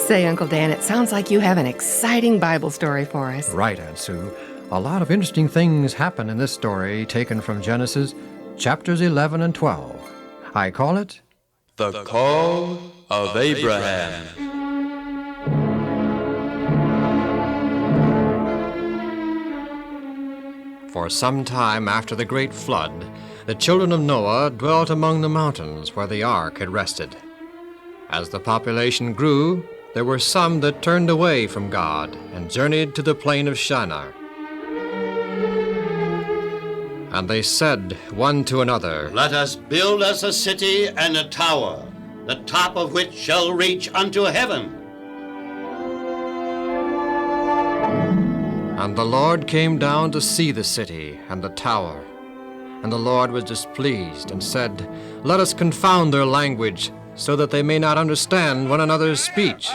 Say, Uncle Dan, it sounds like you have an exciting Bible story for us. Right, Aunt Sue. A lot of interesting things happen in this story taken from Genesis chapters 11 and 12. I call it The Call of Abraham. For some time after the great flood, the children of Noah dwelt among the mountains where the ark had rested. As the population grew, there were some that turned away from God and journeyed to the plain of Shinar. And they said one to another, Let us build us a city and a tower, the top of which shall reach unto heaven. And the Lord came down to see the city and the tower. And the Lord was displeased and said, Let us confound their language, so that they may not understand one another's speech.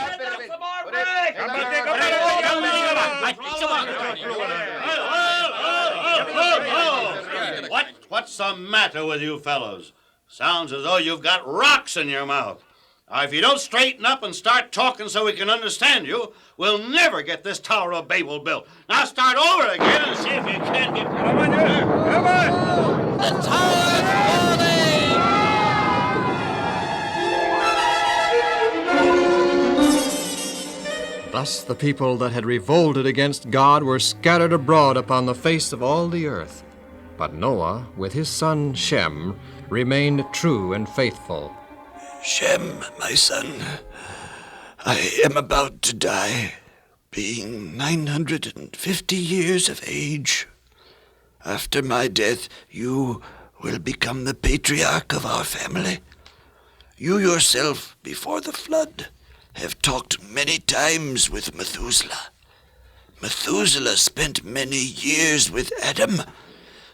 What's the matter with you fellows? Sounds as though you've got rocks in your mouth. Now, if you don't straighten up and start talking so we can understand you, we'll never get this Tower of Babel built. Now start over again and see if you can't get... Come on, come on! The tower's falling! Thus the people that had revolted against God were scattered abroad upon the face of all the earth. But Noah, with his son Shem, remained true and faithful. Shem, my son, I am about to die, being 950 years of age. After my death, you will become the patriarch of our family. You yourself, before the flood, have talked many times with Methuselah. Methuselah spent many years with Adam,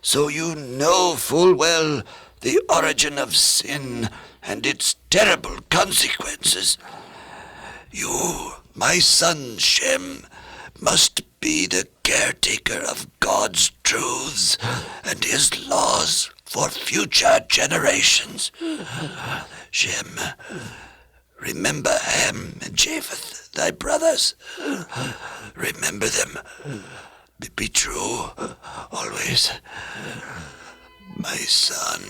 so you know full well the origin of sin and its terrible consequences. You, my son Shem, must be the caretaker of God's truths and his laws for future generations. Shem, remember Ham and Japheth, thy brothers. Remember them. Be true, always, my son.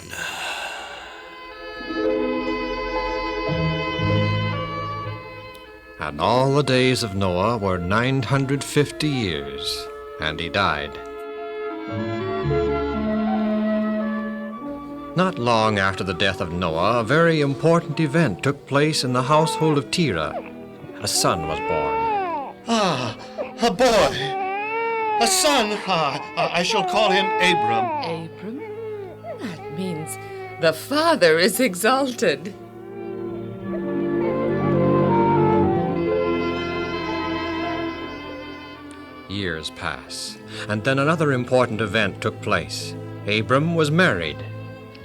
And all the days of Noah were 950 years, and he died. Not long after the death of Noah, a very important event took place in the household of Terah. A son was born. Ah, a boy. A son. I shall call him Abram. Abram? That means the Father is exalted. Years pass, and then another important event took place. Abram was married.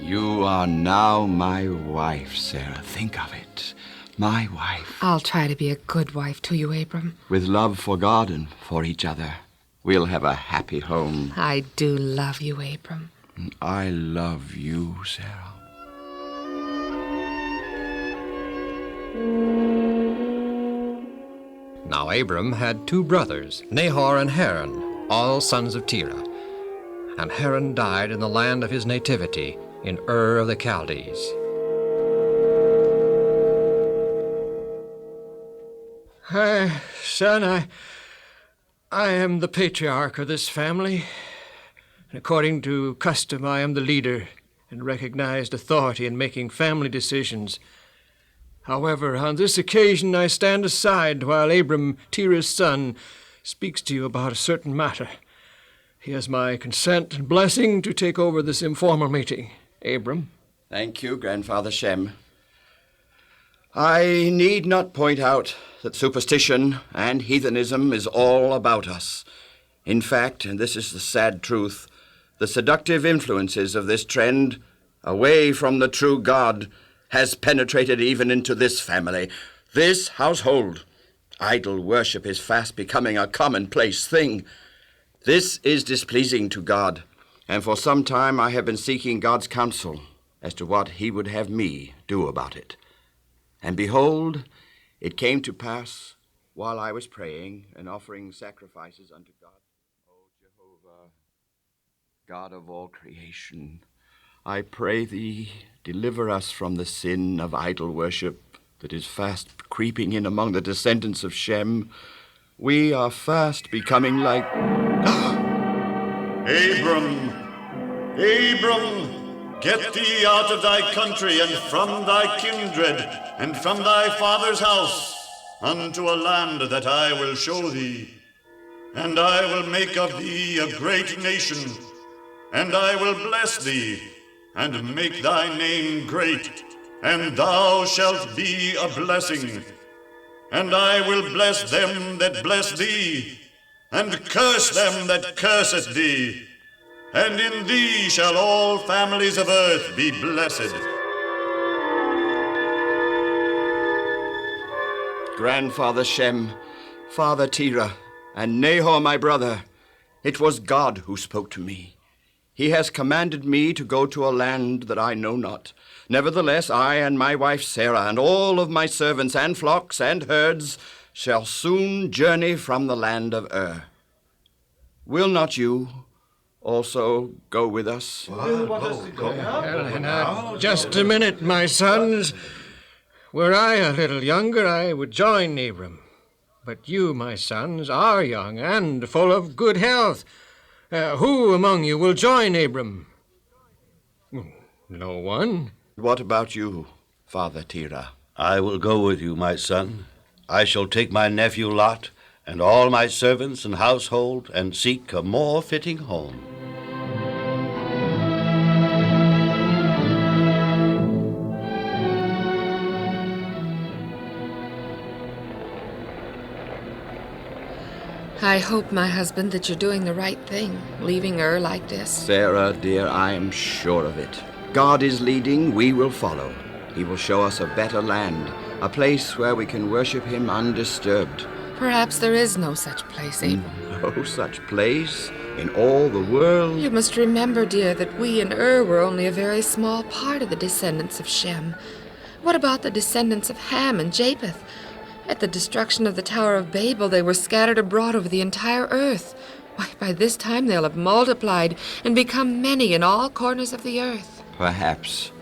You are now my wife, Sarah. Think of it. My wife. I'll try to be a good wife to you, Abram. With love for God and for each other, we'll have a happy home. I do love you, Abram. I love you, Sarah. Now Abram had two brothers, Nahor and Haran, all sons of Terah. And Haran died in the land of his nativity, in Ur of the Chaldees. Son, I am the patriarch of this family. And according to custom, I am the leader and recognized authority in making family decisions. However, on this occasion, I stand aside while Abram, Terah's son, speaks to you about a certain matter. He has my consent and blessing to take over this informal meeting. Abram? Thank you, Grandfather Shem. I need not point out that superstition and heathenism is all about us. In fact, and this is the sad truth, the seductive influences of this trend, away from the true God, has penetrated even into this family, this household. Idol worship is fast becoming a commonplace thing. This is displeasing to God, and for some time I have been seeking God's counsel as to what he would have me do about it. And behold, it came to pass while I was praying and offering sacrifices unto God. O Jehovah, God of all creation, I pray thee, deliver us from the sin of idol worship that is fast creeping in among the descendants of Shem. We are fast becoming like... Abram, get thee out of thy country and from thy kindred and from thy father's house unto a land that I will show thee. And I will make of thee a great nation, and I will bless thee, and make thy name great, and thou shalt be a blessing. And I will bless them that bless thee, and curse them that curseth thee. And in thee shall all families of earth be blessed. Grandfather Shem, Father Terah, and Nahor my brother, it was God who spoke to me. He has commanded me to go to a land that I know not. Nevertheless, I and my wife Sarah and all of my servants and flocks and herds shall soon journey from the land of Ur. Will not you also go with us? Just a minute, my sons. Were I a little younger, I would join Abram. But you, my sons, are young and full of good health. Who among you will join Abram? No one. What about you, Father Terah? I will go with you, my son. I shall take my nephew Lot and all my servants and household and seek a more fitting home. I hope, my husband, that you're doing the right thing, leaving Ur like this. Sarah, dear, I am sure of it. God is leading, we will follow. He will show us a better land, a place where we can worship him undisturbed. Perhaps there is no such place, Abram. No such place in all the world. You must remember, dear, that we in Ur were only a very small part of the descendants of Shem. What about the descendants of Ham and Japheth? At the destruction of the Tower of Babel, they were scattered abroad over the entire earth. Why, by this time they'll have multiplied and become many in all corners of the earth. Perhaps.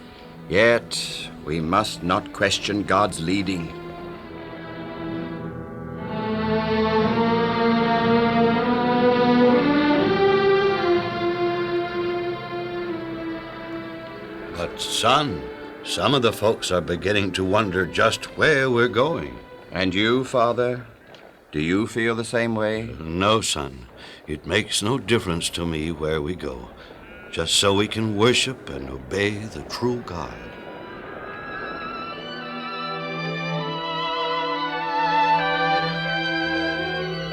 Yet we must not question God's leading. But, son, some of the folks are beginning to wonder just where we're going. And you, Father, do you feel the same way? No, son. It makes no difference to me where we go, just so we can worship and obey the true God.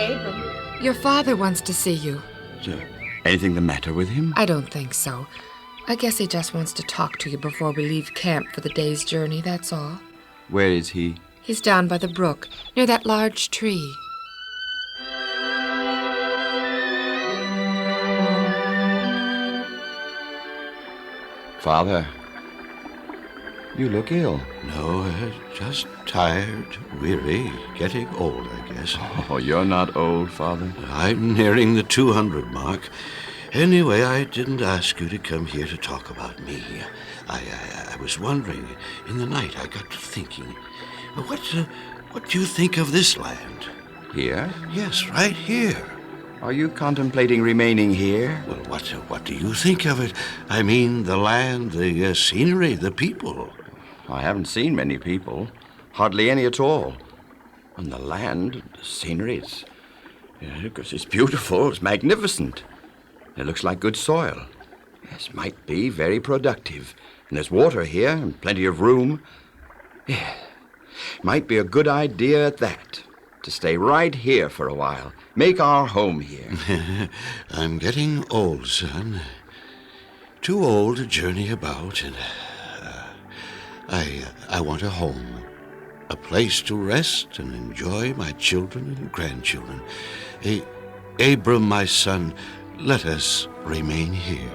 Abram, your father wants to see you. Is there anything the matter with him? I don't think so. I guess he just wants to talk to you before we leave camp for the day's journey, that's all. Where is he? He's down by the brook, near that large tree. Father, you look ill. No, just tired, weary, getting old, I guess. Oh, you're not old, Father. I'm nearing the 200 mark. Anyway, I didn't ask you to come here to talk about me. I was wondering, in the night I got to thinking, what do you think of this land? Here? Yes, right here. Are you contemplating remaining here? Well, what do you think of it? I mean, the land, the scenery, the people. I haven't seen many people. Hardly any at all. And the land, the scenery, it's beautiful, it's magnificent. It looks like good soil. Yes, might be very productive. And there's water here and plenty of room. Yeah, might be a good idea at that, to stay right here for a while. Make our home here. I'm getting old, son. Too old to journey about, and I want a home. A place to rest and enjoy my children and grandchildren. Abram, my son, let us remain here.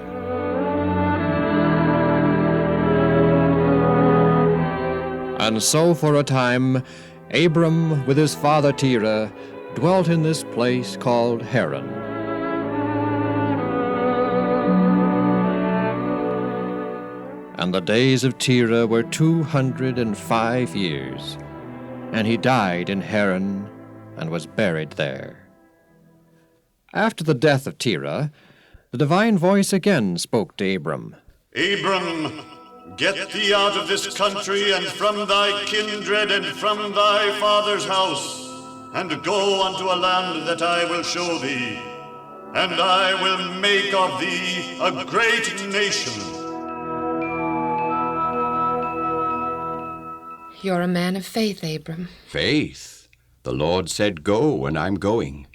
And so for a time, Abram, with his father Terah, dwelt in this place called Haran. And the days of Terah were 205 years, and he died in Haran and was buried there. After the death of Terah, the divine voice again spoke to Abram. Abram, get thee out of this country and from thy kindred and from thy father's house, and go unto a land that I will show thee, and I will make of thee a great nation. You're a man of faith, Abram. Faith? The Lord said go, and I'm going.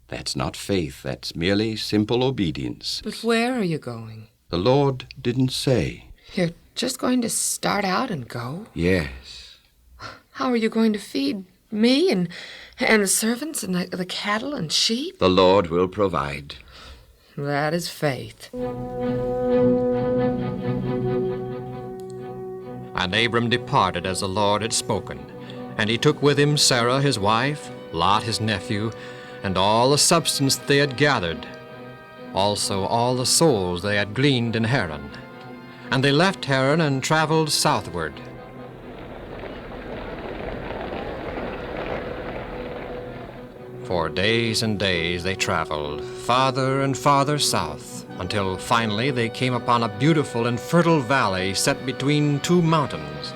That's not faith, that's merely simple obedience. But where are you going? The Lord didn't say. You're just going to start out and go? Yes. How are you going to feed me and the servants and the cattle and sheep? The Lord will provide. That is faith. And Abram departed as the Lord had spoken, and he took with him Sarah his wife, Lot his nephew, and all the substance they had gathered, also all the souls they had gleaned in Haran. And they left Haran and traveled southward. For days and days they traveled, farther and farther south, until finally they came upon a beautiful and fertile valley set between two mountains.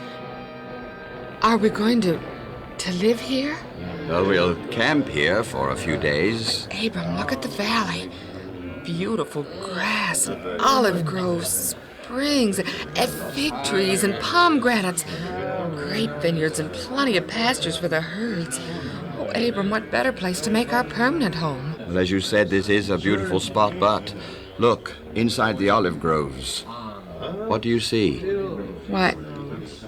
Are we going to live here? Well, we'll camp here for a few days. Abram, look at the valley. Beautiful grass and olive groves, springs, and fig trees and pomegranates. Great vineyards and plenty of pastures for the herds. Oh, Abram, what better place to make our permanent home? Well, as you said, this is a beautiful spot, but look, inside the olive groves. What do you see? Why,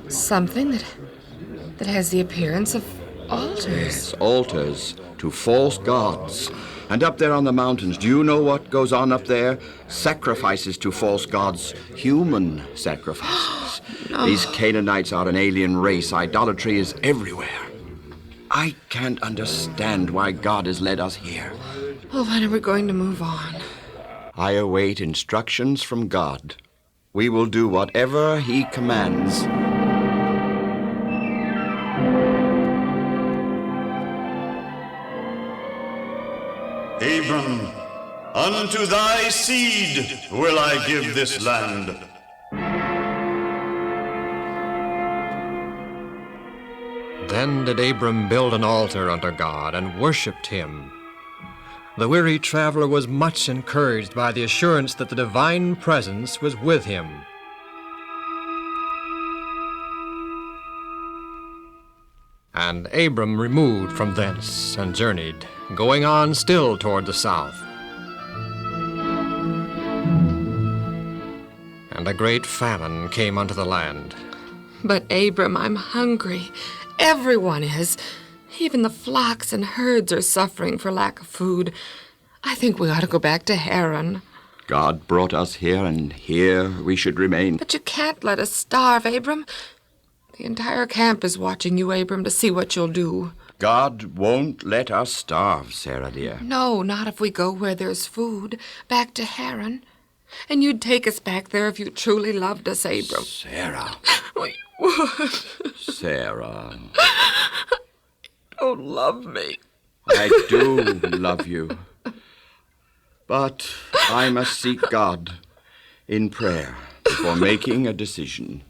something that has the appearance of altars. Yes, altars to false gods. And up there on the mountains, do you know what goes on up there? Sacrifices to false gods, human sacrifices. No. These Canaanites are an alien race. Idolatry is everywhere. I can't understand why God has led us here. Well, when are we going to move on? I await instructions from God. We will do whatever He commands. Abram, unto thy seed will I give this land. Then did Abram build an altar unto God, and worshipped him. The weary traveler was much encouraged by the assurance that the divine presence was with him. And Abram removed from thence and journeyed, going on still toward the south. And a great famine came unto the land. But, Abram, I'm hungry. Everyone is. Even the flocks and herds are suffering for lack of food. I think we ought to go back to Haran. God brought us here, and here we should remain. But you can't let us starve, Abram. The entire camp is watching you, Abram, to see what you'll do. God won't let us starve, Sarah dear. No, not if we go where there's food, back to Haran. And you'd take us back there if you truly loved us, Abram. Sarah. We would. Sarah. Don't love me. I do love you. But I must seek God in prayer before making a decision.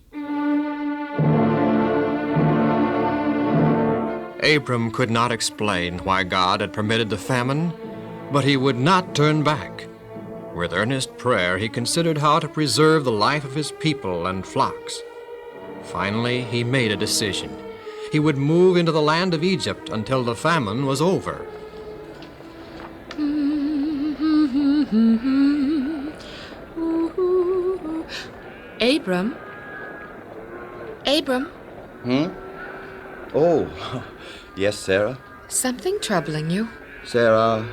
Abram could not explain why God had permitted the famine, but he would not turn back. With earnest prayer, he considered how to preserve the life of his people and flocks. Finally, he made a decision. He would move into the land of Egypt until the famine was over. Abram? Abram? Oh, yes, Sarah? Something troubling you? Sarah,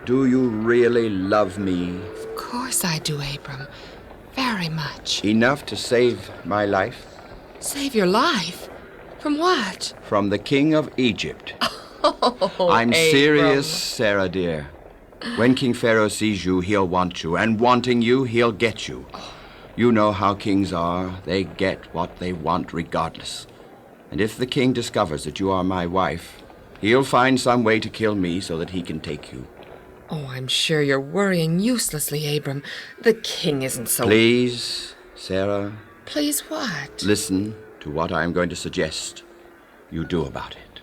do you really love me? Of course I do, Abram. Very much. Enough to save my life? Save your life? From what? From the king of Egypt. Oh, I'm Abram. serious, Sarah dear. When King Pharaoh sees you, he'll want you, and wanting you, he'll get you. You know how kings are. They get what they want regardless. And if the king discovers that you are my wife, he'll find some way to kill me so that he can take you. Oh, I'm sure you're worrying uselessly, Abram. The king isn't so... Please, Sarah, Please what? listen to what I'm going to suggest you do about it.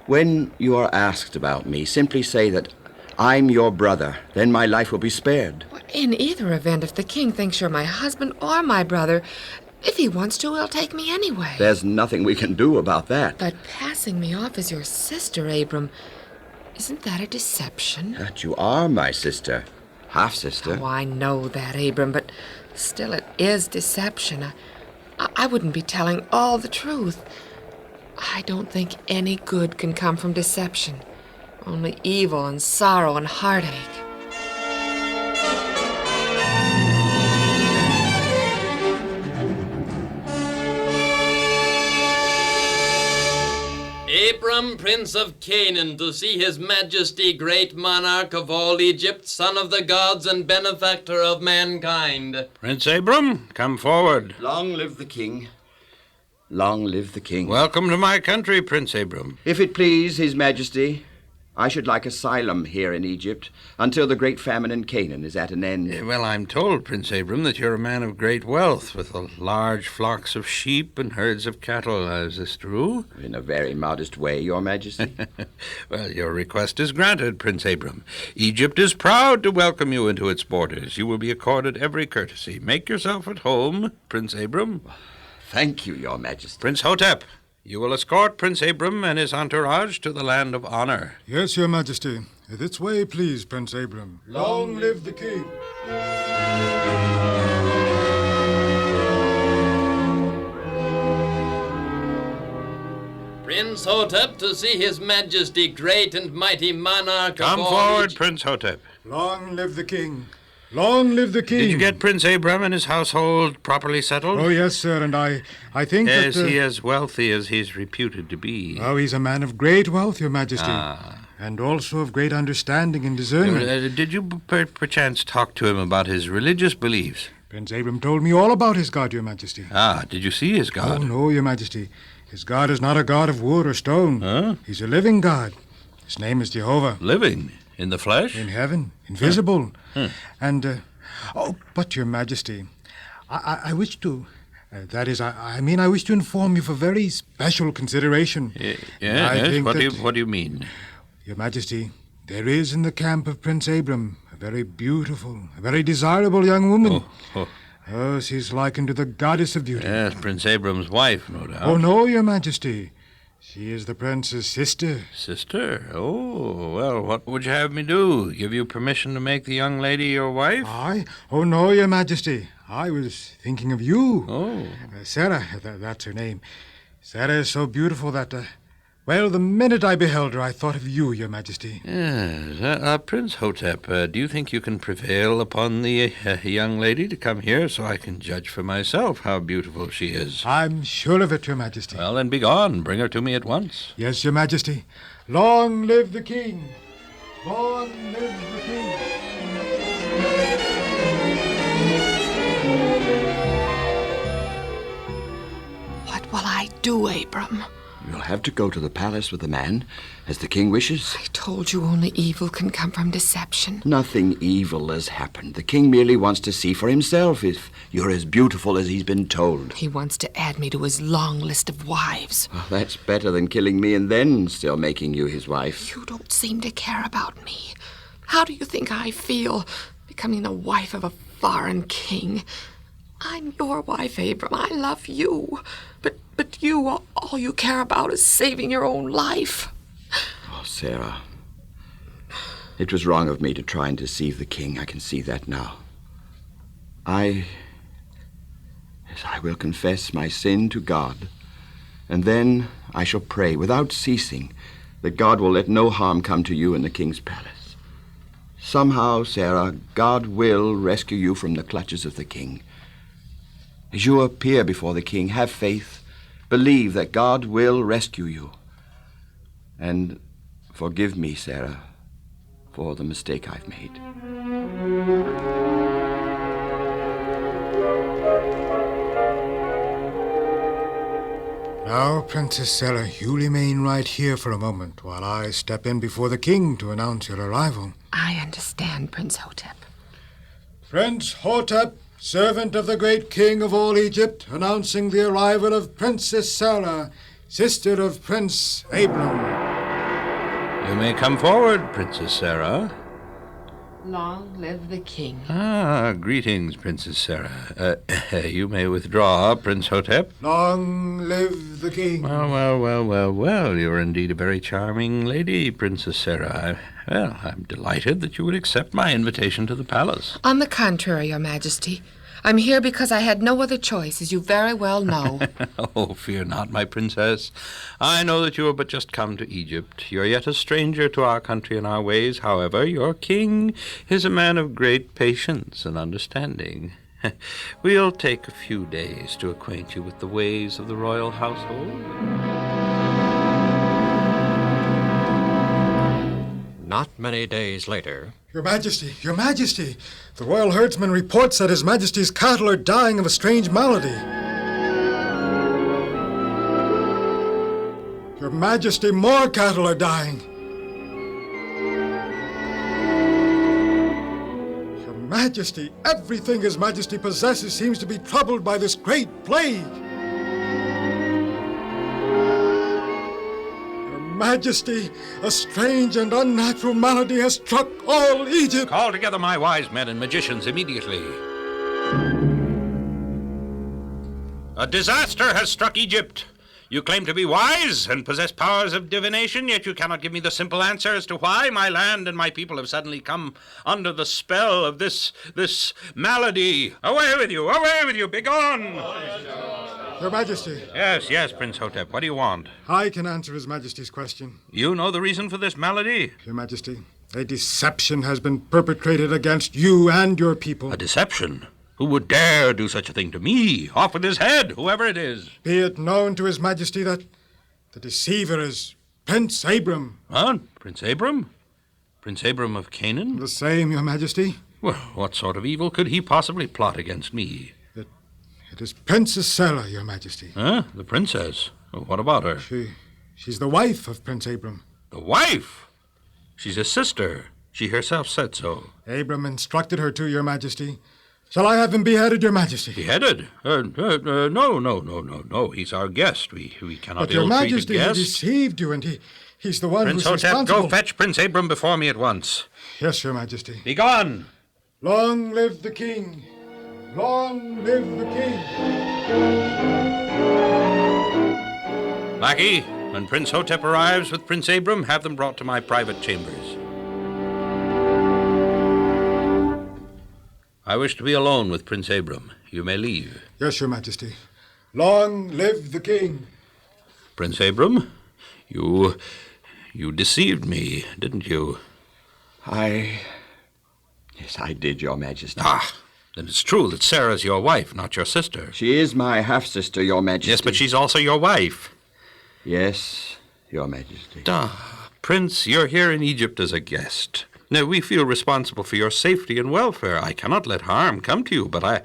When you are asked about me, simply say that I'm your brother. Then my life will be spared. In either event, if the king thinks you're my husband or my brother, if he wants to, he'll take me anyway. There's nothing we can do about that. But passing me off as your sister, Abram, isn't that a deception? That you are my sister. Half-sister. Oh, I know that, Abram, but still it is deception. I wouldn't be telling all the truth. I don't think any good can come from deception. Only evil and sorrow and heartache. Abram, prince of Canaan, to see his majesty, great monarch of all Egypt, son of the gods and benefactor of mankind. Prince Abram, come forward. Long live the king. Long live the king. Welcome to my country, Prince Abram. If it please His Majesty, I should like asylum here in Egypt until the great famine in Canaan is at an end. Well, I'm told, Prince Abram, that you're a man of great wealth, with large flocks of sheep and herds of cattle. Is this true? In a very modest way, Your Majesty. Well, your request is granted, Prince Abram. Egypt is proud to welcome you into its borders. You will be accorded every courtesy. Make yourself at home, Prince Abram. Thank you, Your Majesty. Prince Hotep, you will escort Prince Abram and his entourage to the land of honor. Yes, Your Majesty. This way, please, Prince Abram. Long live the king. Prince Hotep, to see his majesty, great and mighty monarch Come of all forward, Egypt. Prince Hotep. Long live the king. Long live the king. Did you get Prince Abram and his household properly settled? Oh, yes, sir, and I think Is that... he as wealthy as he's reputed to be? Oh, he's a man of great wealth, Your Majesty. Ah. And also of great understanding and discernment. Did you perchance talk to him about his religious beliefs? Prince Abram told me all about his God, Your Majesty. Ah, did you see his Oh, God? no, Your Majesty. His God is not a God of wood or stone. Huh? He's a living God. His name is Jehovah. Living? In the flesh? In heaven. Invisible. And, but Your Majesty, I wish to... I wish to inform you for very special consideration. Yes, what do you mean? Your Majesty, there is in the camp of Prince Abram a very beautiful, a very desirable young woman. Oh, she's likened to the goddess of beauty. Yes, Prince Abram's wife, no doubt. Oh, no, Your Majesty. She is the prince's sister. Sister? Oh, well, what would you have me do? Give you permission to make the young lady your wife? I? Oh, no, Your Majesty. I was thinking of you. Oh. Sarah, that's her name. Sarah is so beautiful that, the minute I beheld her, I thought of you, Your Majesty. Yes. Prince Hotep, do you think you can prevail upon the young lady to come here so I can judge for myself how beautiful she is? I'm sure of it, Your Majesty. Well, then be gone. Bring her to me at once. Yes, Your Majesty. Long live the king! Long live the king! What will I do, Abram? You'll have to go to the palace with the man, as the king wishes. I told you only evil can come from deception. Nothing evil has happened. The king merely wants to see for himself if you're as beautiful as he's been told. He wants to add me to his long list of wives. Well, that's better than killing me and then still making you his wife. You don't seem to care about me. How do you think I feel, becoming the wife of a foreign king? I'm your wife, Abram. I love you. But you, all you care about is saving your own life. Oh, Sarah. It was wrong of me to try and deceive the king. I can see that now. I will confess my sin to God, and then I shall pray without ceasing that God will let no harm come to you in the king's palace. Somehow, Sarah, God will rescue you from the clutches of the king. As you appear before the king, have faith, believe that God will rescue you. And forgive me, Sarah, for the mistake I've made. Now, Princess Sarah, you remain right here for a moment while I step in before the king to announce your arrival. I understand, Prince Hotep. Prince Hotep, servant of the great king of all Egypt, announcing the arrival of Princess Sarah, sister of Prince Abram. You may come forward, Princess Sarah. Long live the king. Greetings, Princess Sarah. You may withdraw, Prince Hotep. Long live the king. Well, you're indeed a very charming lady, Princess Sarah. I'm delighted that you would accept my invitation to the palace. On the contrary, Your Majesty. I'm here because I had no other choice, as you very well know. Oh, fear not, my princess. I know that you are but just come to Egypt. You're yet a stranger to our country and our ways. However, your king is a man of great patience and understanding. We'll take a few days to acquaint you with the ways of the royal household. Not many days later. Your Majesty, the royal herdsman reports that His Majesty's cattle are dying of a strange malady. Your Majesty, more cattle are dying. Your Majesty, everything His Majesty possesses seems to be troubled by this great plague. Majesty, a strange and unnatural malady has struck all Egypt. Call together my wise men and magicians immediately. A disaster has struck Egypt. You claim to be wise and possess powers of divination, yet you cannot give me the simple answer as to why my land and my people have suddenly come under the spell of this malady. Away with you, begone! Your Majesty. Yes, Prince Hotep. What do you want? I can answer His Majesty's question. You know the reason for this malady? Your Majesty, a deception has been perpetrated against you and your people. A deception? Who would dare do such a thing to me? Off with his head, whoever it is. Be it known to His Majesty that the deceiver is Prince Abram. Huh? Prince Abram? Prince Abram of Canaan? The same, Your Majesty. Well, what sort of evil could he possibly plot against me? It is Princess Sarah, Your Majesty. Huh? The princess? Well, what about her? She's the wife of Prince Abram. The wife? She's his sister. She herself said so. Abram instructed her to, Your Majesty. Shall I have him beheaded, Your Majesty? Beheaded? No. He's our guest. We cannot But Your ill-treat Majesty, a guest. he deceived you, and he's the one Prince who's Hotep, responsible. go fetch Prince Abram before me at once. Yes, Your Majesty. Be gone! Long live the king! Long live the king! Lackey, when Prince Hotep arrives with Prince Abram, have them brought to my private chambers. I wish to be alone with Prince Abram. You may leave. Yes, Your Majesty. Long live the king! Prince Abram, you deceived me, didn't you? Yes, I did, Your Majesty. Then it's true that Sarah's your wife, not your sister. She is my half-sister, Your Majesty. Yes, but she's also your wife. Yes, Your Majesty. Prince, you're here in Egypt as a guest. Now, we feel responsible for your safety and welfare. I cannot let harm come to you, but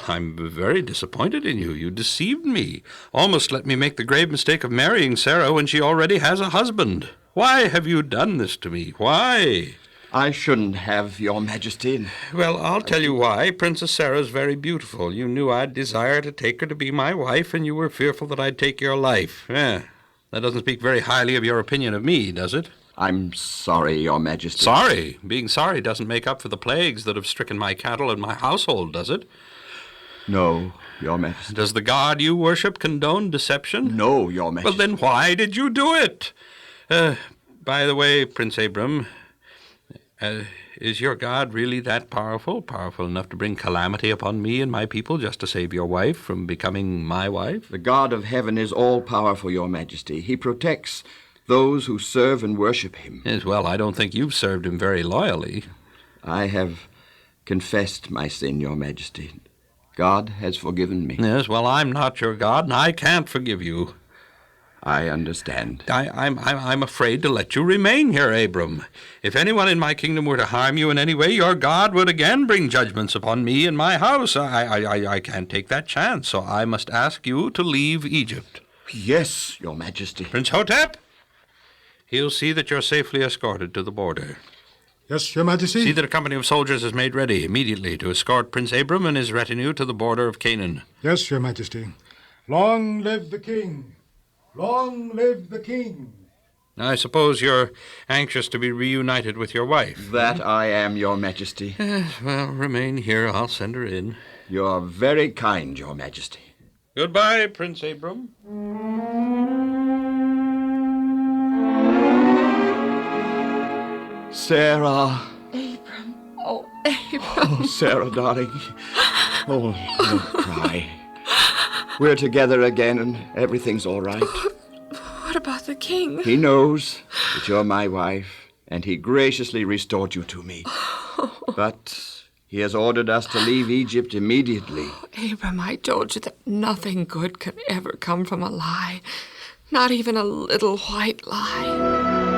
I'm very disappointed in you. You deceived me. Almost let me make the grave mistake of marrying Sarah when she already has a husband. Why have you done this to me? Why? I shouldn't have, Your Majesty. Well, I'll tell you why. Princess Sarah's very beautiful. You knew I'd desire to take her to be my wife, and you were fearful that I'd take your life. That doesn't speak very highly of your opinion of me, does it? I'm sorry, Your Majesty. Sorry? Being sorry doesn't make up for the plagues that have stricken my cattle and my household, does it? No, Your Majesty. Does the God you worship condone deception? No, Your Majesty. Well, then why did you do it? By the way, Prince Abram, is your God really that powerful? Powerful enough to bring calamity upon me and my people just to save your wife from becoming my wife? The God of heaven is all-powerful, Your Majesty. He protects those who serve and worship him. Yes, well, I don't think you've served him very loyally. I have confessed my sin, Your Majesty. God has forgiven me. Yes, well, I'm not your God, and I can't forgive you. I understand. I'm afraid to let you remain here, Abram. If anyone in my kingdom were to harm you in any way, your God would again bring judgments upon me and my house. I can't take that chance, so I must ask you to leave Egypt. Yes, Your Majesty. Prince Hotep, he'll see that you're safely escorted to the border. Yes, Your Majesty. See that a company of soldiers is made ready immediately to escort Prince Abram and his retinue to the border of Canaan. Yes, Your Majesty. Long live the king! Long live the king! I suppose you're anxious to be reunited with your wife. That I am, Your Majesty. Well, remain here. I'll send her in. You're very kind, Your Majesty. Goodbye, Prince Abram. Sarah. Abram. Oh, Abram. Oh, Sarah, darling. Oh, don't cry. We're together again and everything's all right. What about the king? He knows that you're my wife, and he graciously restored you to me. But he has ordered us to leave Egypt immediately. Abram, I told you that nothing good can ever come from a lie. Not even a little white lie.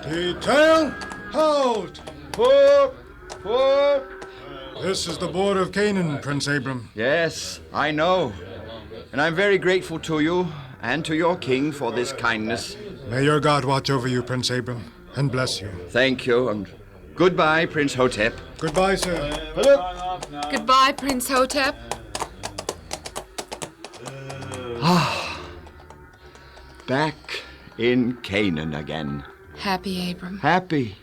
Detail, halt! Whoop! Whoop! This is the border of Canaan, Prince Abram. Yes, I know. And I'm very grateful to you and to your king for this kindness. May your God watch over you, Prince Abram, and bless you. Thank you, and goodbye, Prince Hotep. Goodbye, sir. Goodbye, Prince Hotep. Back in Canaan again. Happy, Abram. Happy.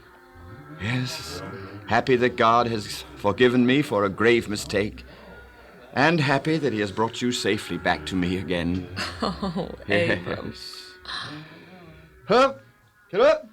Yes, happy that God has forgiven me for a grave mistake. And happy that he has brought you safely back to me again. Oh, Abram. Yes. Up! Get up!